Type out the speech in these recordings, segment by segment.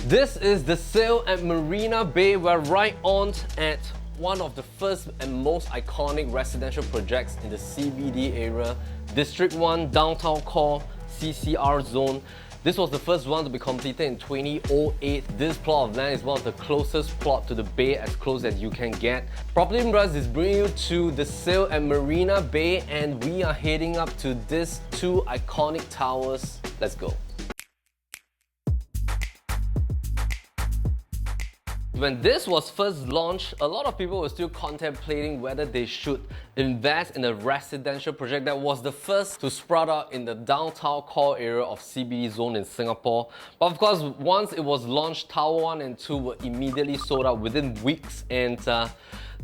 This is the Sail at Marina Bay. We're right on at one of the first and most iconic residential projects in the CBD area, District 1 Downtown Core CCR zone. This was the first one to be completed in 2008. This plot of land is one of the closest plot to the bay, as close as you can get. PropertyLimBrothers is bringing you to the Sail at Marina Bay, and we are heading up to these two iconic towers. Let's go. When this was first launched, a lot of people were still contemplating whether they should invest in a residential project that was the first to sprout out in the downtown core area of CBD zone in Singapore. But of course, once it was launched, Tower 1 and 2 were immediately sold out within weeks, and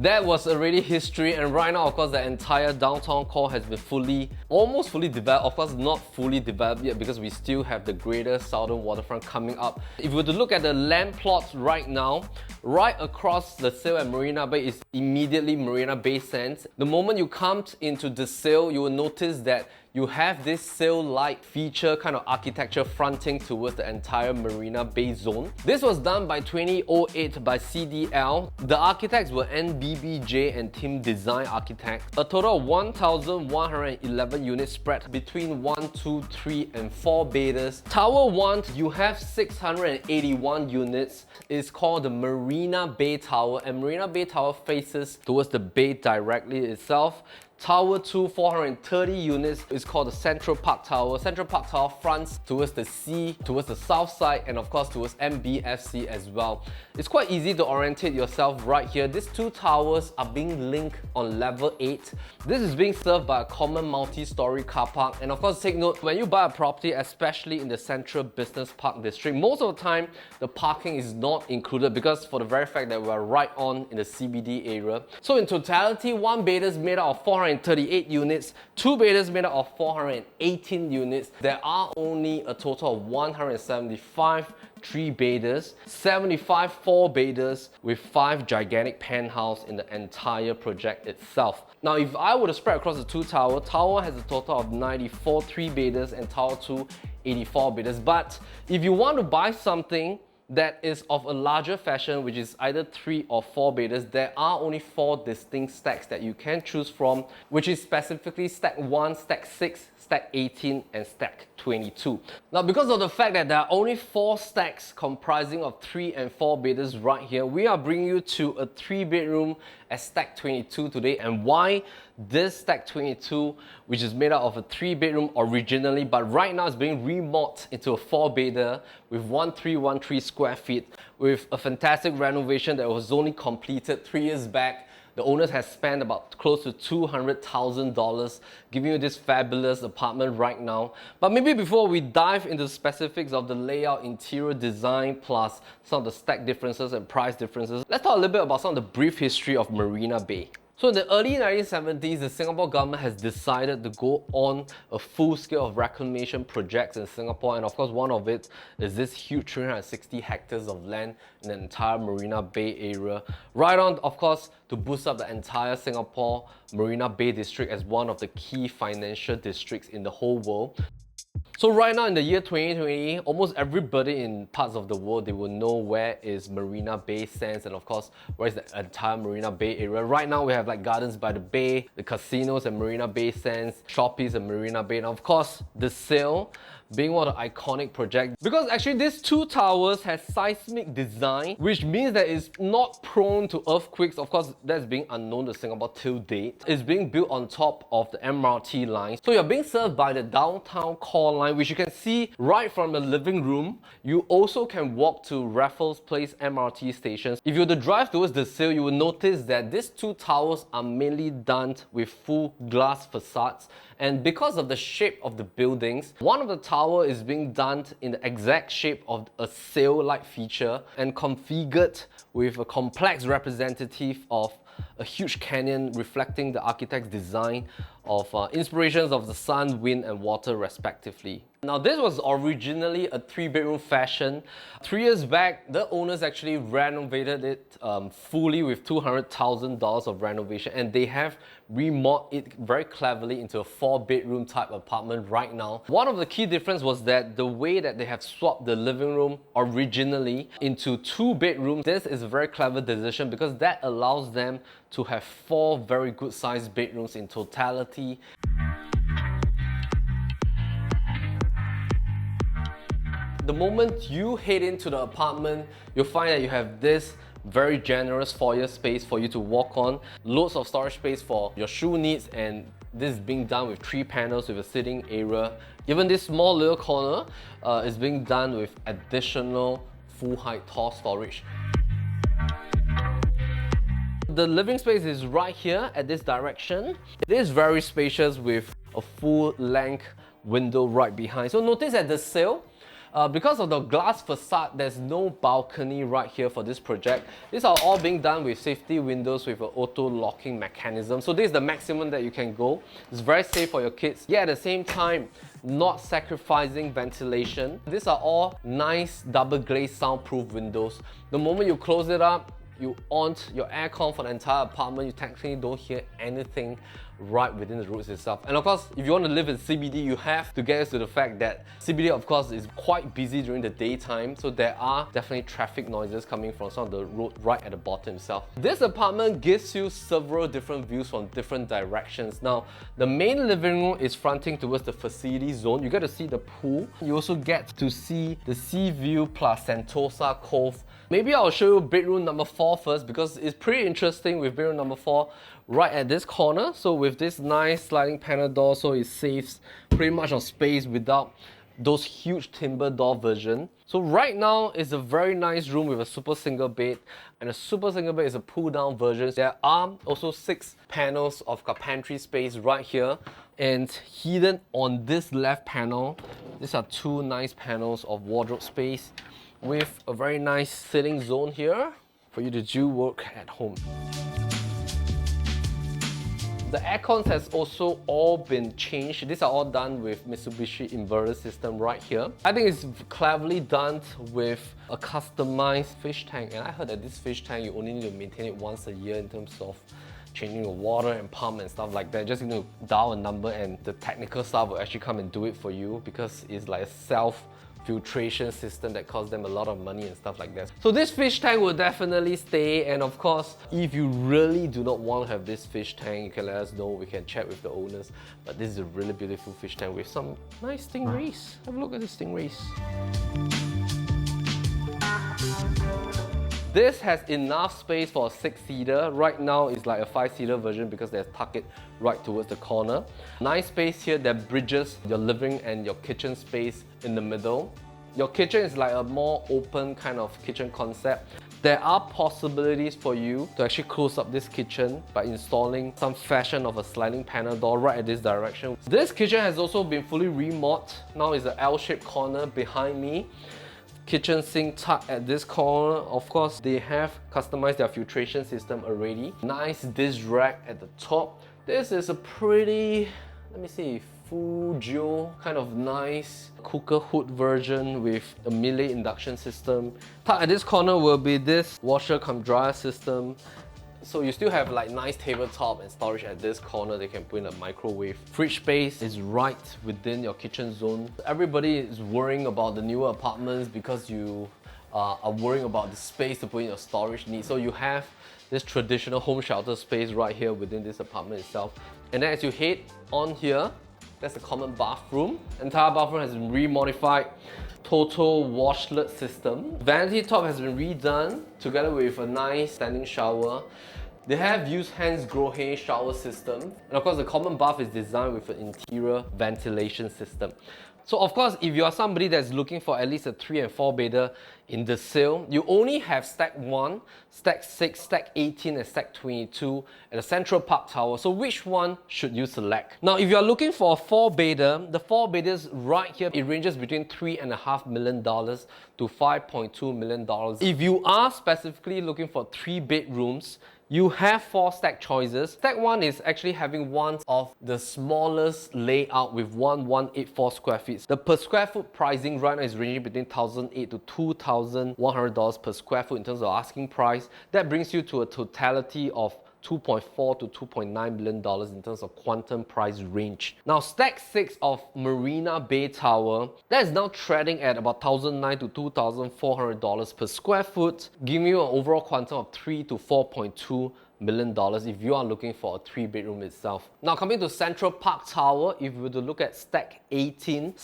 that was already history. And right now, of course, the entire downtown core has been almost fully developed. Of course, not fully developed yet because we still have the greater southern waterfront coming up. If you were to look at the land plots right now, right across the Sail at Marina Bay is immediately Marina Bay Sands. The moment you come into the Sail, you will notice that you have this sail-like feature kind of architecture fronting towards the entire Marina Bay zone. This was done by 2008 by CDL. The architects were NBBJ and Team Design Architects. A total of 1,111 units spread between 1, 2, 3 and 4 bays. Tower 1, you have 681 units. It's called the Marina Bay Tower, and Marina Bay Tower faces towards the bay directly itself. Tower 2, 430 units, is called the Central Park Tower. Central Park Tower fronts towards the sea, towards the south side, and of course towards MBFC as well. It's quite easy to orientate yourself right here. These two towers are being linked on level 8. This is being served by a common multi-story car park. And of course, take note, when you buy a property, especially in the Central Business Park District, most of the time, the parking is not included because for the very fact that we're right on in the CBD area. So in totality, one bay is made out of 438 units, two bays made up of 418 units. There are only a total of 175 3 bays, 75 4 bays with 5 gigantic penthouse in the entire project itself. Now, if I were to spread across the two towers, Tower 1 has a total of 94 3 bays and Tower 2 84 bays. But if you want to buy something that is of a larger fashion, which is either 3 or 4 bays, there are only 4 distinct stacks that you can choose from, which is specifically stack 1, stack 6, stack 18 and stack 22. Now, because of the fact that there are only 4 stacks comprising of 3 and 4 bays right here, we are bringing you to a 3-bedroom at stack 22 today. And why this stack 22, which is made out of a 3-bedroom originally, but right now it's being remodeled into a 4-bedder with 1313 square feet, with a fantastic renovation that was only completed 3 years back. The owners has spent about close to $200,000 giving you this fabulous apartment right now. But maybe before we dive into the specifics of the layout, interior design, plus some of the stack differences and price differences, let's talk a little bit about some of the brief history of Marina Bay. So in the early 1970s, the Singapore government has decided to go on a full scale of reclamation projects in Singapore, and of course one of it is this huge 360 hectares of land in the entire Marina Bay area. Right on, of course, to boost up the entire Singapore Marina Bay district as one of the key financial districts in the whole world. So right now in the year 2020, almost everybody in parts of the world, they will know where is Marina Bay Sands, and of course, where is the entire Marina Bay area. Right now we have like Gardens by the Bay, the casinos at Marina Bay Sands, Shoppies at Marina Bay, and of course, the Sail being one of the iconic projects, because actually these two towers has seismic design, which means that it's not prone to earthquakes. Of course, that's being unknown to Singapore till date. It's being built on top of the MRT line, so you're being served by the downtown core line, which you can see right from the living room. You also can walk to Raffles Place MRT stations. If you were to drive towards the Sail, you will notice that these two towers are mainly done with full glass facades, and because of the shape of the buildings, one of the towers is being done in the exact shape of a sail-like feature and configured with a complex representative of a huge canyon reflecting the architect's design of inspirations of the sun, wind and water respectively. Now this was originally a 3-bedroom fashion. 3 years back, the owners actually renovated it fully with $200,000 of renovation, and they have remodeled it very cleverly into a 4-bedroom type apartment right now. One of the key differences was that the way that they have swapped the living room originally into 2 bedrooms. This is a very clever decision because that allows them to have 4 very good sized bedrooms in totality. The moment you head into the apartment, you'll find that you have this very generous foyer space for you to walk on, loads of storage space for your shoe needs, and this is being done with 3 panels with a sitting area. Even this small little corner is being done with additional full height tall storage. The living space is right here at this direction. It is very spacious with a full length window right behind. So notice at the Sail, because of the glass facade, there's no balcony right here for this project. These are all being done with safety windows with an auto locking mechanism. So this is the maximum that you can go. It's very safe for your kids, yet at the same time, not sacrificing ventilation. These are all nice double glazed soundproof windows. The moment you close it up, you on your aircon for the entire apartment, you technically don't hear anything right within the rooms itself. And of course, if you want to live in CBD, you have to get used to the fact that CBD, of course, is quite busy during the daytime, so there are definitely traffic noises coming from some of the road right at the bottom itself. This apartment gives you several different views from different directions. Now, the main living room is fronting towards the facility zone. You get to see the pool. You also get to see the sea view plus Sentosa Cove. Maybe I'll show you bedroom number 4 first, because it's pretty interesting with bedroom number 4 right at this corner. So with this nice sliding panel door, so it saves pretty much of space without those huge timber door version. So right now it's a very nice room with a super single bed, and a super single bed is a pull down version. There are also 6 panels of pantry space right here, and hidden on this left panel, these are 2 nice panels of wardrobe space with a very nice sitting zone here for you to do work at home. The aircons has also all been changed. These are all done with Mitsubishi inverter system right here. I think it's cleverly done with a customized fish tank, and I heard that this fish tank you only need to maintain it once a year in terms of changing the water and pump and stuff like that. Just need to dial a number and the technical staff will actually come and do it for you, because it's like a self-filtration system that costs them a lot of money and stuff like that. So this fish tank will definitely stay, and of course, if you really do not want to have this fish tank, you can let us know, we can chat with the owners. But this is a really beautiful fish tank with some nice stingrays. Have a look at the stingrays. This has enough space for a 6-seater. Right now it's like a 5-seater version because they tuck it right towards the corner. Nice space here that bridges your living and your kitchen space in the middle. Your kitchen is like a more open kind of kitchen concept. There are possibilities for you to actually close up this kitchen by installing some fashion of a sliding panel door right at this direction. This kitchen has also been fully remodeled. Now it's an L-shaped corner behind me. Kitchen sink tucked at this corner. Of course, they have customized their filtration system already. Nice dish rack at the top. This is a pretty, let me see, Fujo kind of nice cooker hood version with a Miele induction system. Tucked at this corner will be this washer cum dryer system. So you still have like nice tabletop and storage at this corner. They can put in a microwave. Fridge space is right within your kitchen zone. Everybody is worrying about the newer apartments because you are worrying about the space to put in your storage needs. So you have this traditional home shelter space right here within this apartment itself. And then as you head on here, that's a common bathroom. Entire bathroom has been remodified. Total washlet system. Vanity top has been redone together with a nice standing shower. They have used Hansgrohe shower system. And of course, the common bath is designed with an interior ventilation system. So of course, if you are somebody that's looking for at least a 3 and 4 bedder in the Sail, you only have stack 1, stack 6, stack 18 and stack 22 at the Central Park Tower. So which one should you select? Now, if you are looking for a 4 bedder, the 4 bedders right here, it ranges between $3.5 million to $5.2 million. If you are specifically looking for 3 bedrooms, You have 4 stack choices. Stack 1 is actually having one of the smallest layout with 1184 square feet. The per square foot pricing right now is ranging between $1,008 to $2,100 per square foot in terms of asking price. That brings you to a totality of $2.4 to $2.9 million in terms of quantum price range. Now, stack 6 of Marina Bay Tower, that is now trading at about $1,009 to $2,400 per square foot, giving you an overall quantum of $3 to $4.2 million if you are looking for a 3-bedroom itself. Now, coming to Central Park Tower, if we were to look at stack 18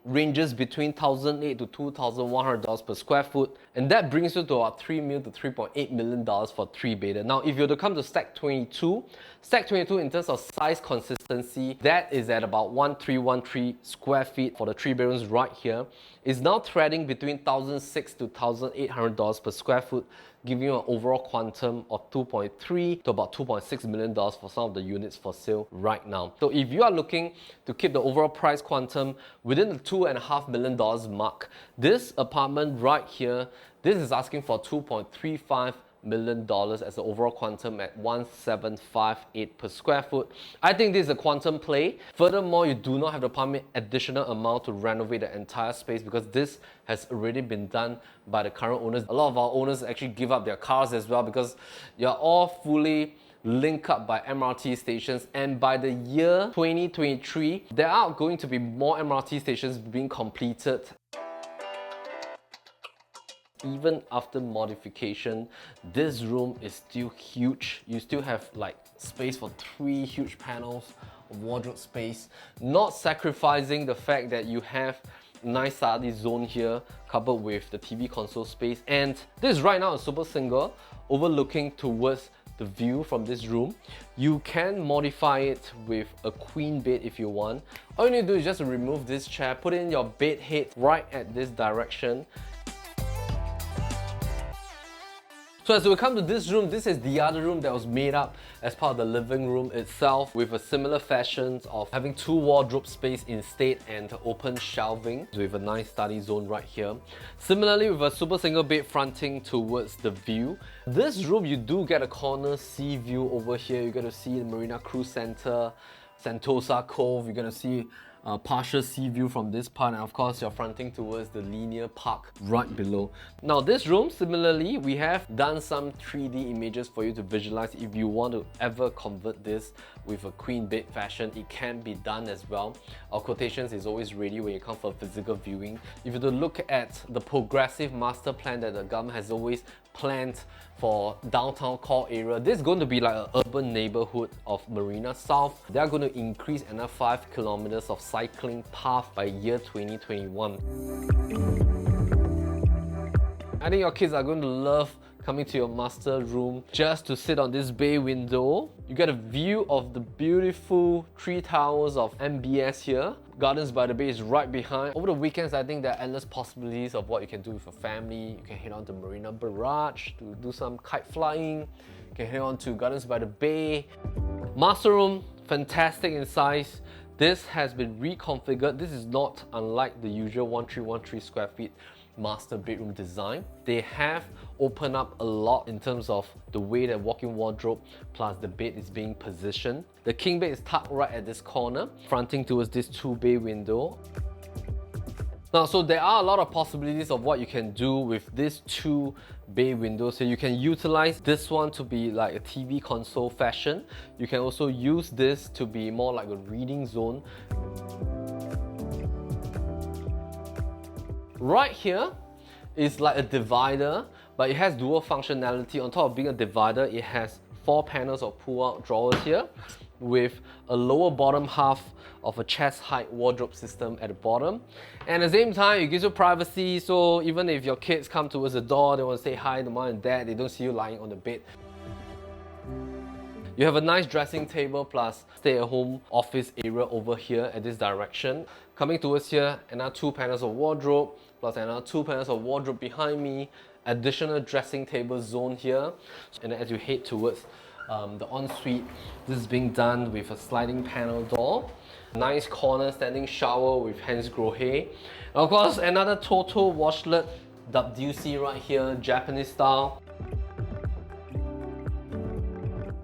ranges between $1,008 to $2,100 per square foot, and that brings you to about $3 million to $3.8 million for 3-bedder. Now, if you were to come to stack 22 in terms of size consistency, that is at about 1313 square feet for the 3 bedrooms right here. It's now trading between $1,006 to $1,800 per square foot, giving you an overall quantum of $2.3 to about $2.6 million for some of the units for sale right now. So if you are looking to keep the overall price quantum within the $2.5 million mark, this apartment right here, this is asking for $2.35 million as the overall quantum at 1,758 per square foot. I think this is a quantum play. Furthermore, you do not have to pump in additional amount to renovate the entire space because this has already been done by the current owners. A lot of our owners actually give up their cars as well because you're all fully linked up by MRT stations, and by the year 2023 there are going to be more MRT stations being completed. Even after modification, this room is still huge. You still have like space for 3 huge panels of wardrobe space, not sacrificing the fact that you have nice study zone here coupled with the TV console space. And this is right now a super single overlooking towards the view from this room. You can modify it with a queen bed if you want. All you need to do is just remove this chair, put in your bed head right at this direction. So as we come to this room, this is the other room that was made up as part of the living room itself with a similar fashion of having 2 wardrobe space instead and open shelving with a nice study zone right here. Similarly, with a super single bed fronting towards the view. This room, you do get a corner sea view over here. You get to see the Marina Cruise Center, Sentosa Cove. You're going to see a partial sea view from this part, and of course you're fronting towards the linear park right below. Now this room, similarly, we have done some 3D images for you to visualize. If you want to ever convert this with a queen bed fashion, it can be done as well. Our quotations is always ready when you come for physical viewing. If you look at the progressive master plan that the government has always planned for downtown core area, this is going to be like an urban neighborhood of Marina South. They are going to increase another 5 kilometers of cycling path by year 2021. I think your kids are going to love coming to your master room just to sit on this bay window. You get a view of the beautiful 3 towers of MBS here. Gardens by the Bay is right behind. Over the weekends, I think there are endless possibilities of what you can do with your family. You can head on to Marina Barrage to do some kite flying. You can head on to Gardens by the Bay. Master room, fantastic in size. This has been reconfigured. This is not unlike the usual 1313 square feet master bedroom design. They have opened up a lot in terms of the way that walk-in wardrobe plus the bed is being positioned. The king bed is tucked right at this corner, fronting towards this 2-bay window. Now, so there are a lot of possibilities of what you can do with this 2-bay window. So you can utilize this one to be like a TV console fashion. You can also use this to be more like a reading zone. Right here is like a divider, but it has dual functionality. On top of being a divider, it has 4 panels of pull-out drawers here with a lower bottom half of a chest height wardrobe system at the bottom. And at the same time, it gives you privacy, so even if your kids come towards the door, they want to say hi to mom and dad, they don't see you lying on the bed. You have a nice dressing table plus stay-at-home office area over here at this direction. Coming towards here, another 2 panels of wardrobe, plus another 2 panels of wardrobe behind me, additional dressing table zone here. And as you head towards the ensuite, this is being done with a sliding panel door. Nice corner standing shower with Hans Grohe. Of course, another Toto washlet, WC right here, Japanese style.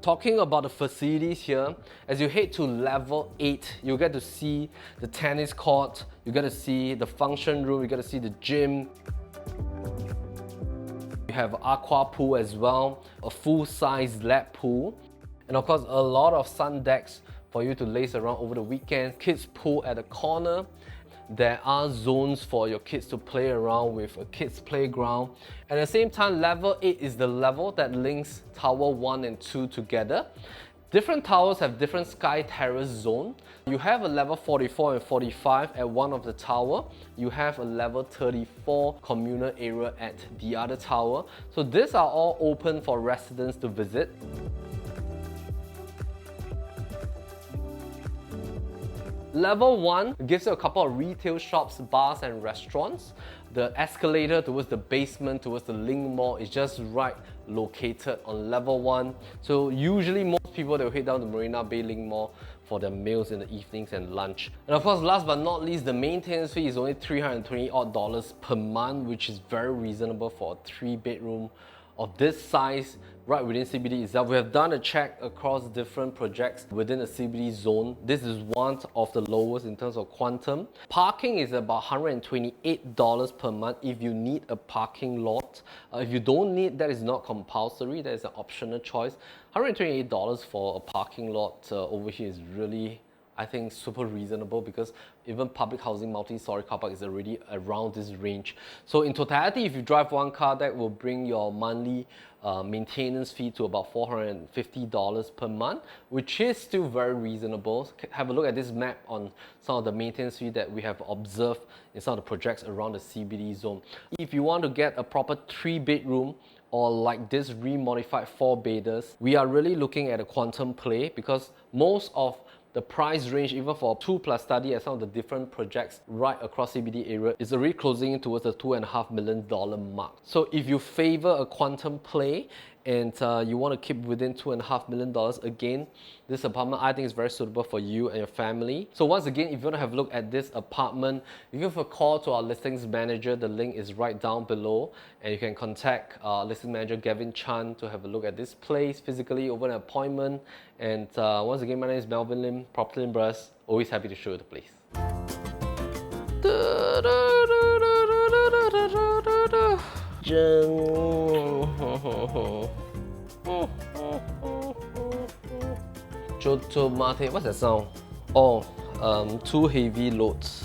Talking about the facilities here, as you head to level 8, you get to see the tennis court, you get to see the function room, you get to see the gym. You have aqua pool as well, a full-size lap pool, and of course a lot of sun decks for you to laze around over the weekend. Kids pool at the corner. There are zones for your kids to play around with, a kids playground. At the same time, level 8 is the level that links tower 1 and 2 together. Different towers have different sky terrace zone. You have a level 44 and 45 at one of the tower. You have a level 34 communal area at the other tower. So these are all open for residents to visit. Level 1 gives you a couple of retail shops, bars and restaurants. The escalator towards the basement, towards the Link Mall is just right located on level 1. So usually most people, they'll head down to Marina Bay Link Mall for their meals in the evenings and lunch. And of course, last but not least, the maintenance fee is only $320 odd per month, which is very reasonable for a 3-bedroom of this size right within CBD itself. We have done a check across different projects within the CBD zone. This is one of the lowest in terms of quantum. Parking is about $128 per month if you need a parking lot. If you don't need, that is not compulsory, that is an optional choice. $128 for a parking lot over here is really, I think, super reasonable, because even public housing multi-story car park is already around this range. So in totality, if you drive one car, that will bring your monthly maintenance fee to about $450 per month, which is still very reasonable. Have a look at this map on some of the maintenance fee that we have observed in some of the projects around the CBD zone. If you want to get a proper 3-bedroom, or like this remodified 4-bedders, we are really looking at a quantum play, because most of the price range, even for 2+ study at some of the different projects right across CBD area, is already closing in towards the $2.5 million mark. So if you favor a quantum play and you want to keep within $2.5 million, again, this apartment I think is very suitable for you and your family. So once again, if you want to have a look at this apartment, you can give a call to our listings manager. The link is right down below, and you can contact listing manager Gavin Chan to have a look at this place physically over an appointment. And once again, my name is Melvin Lim, PropertyLimBrothers. Always happy to show you the place. Joto Mate, what's that sound? Oh, two heavy loads.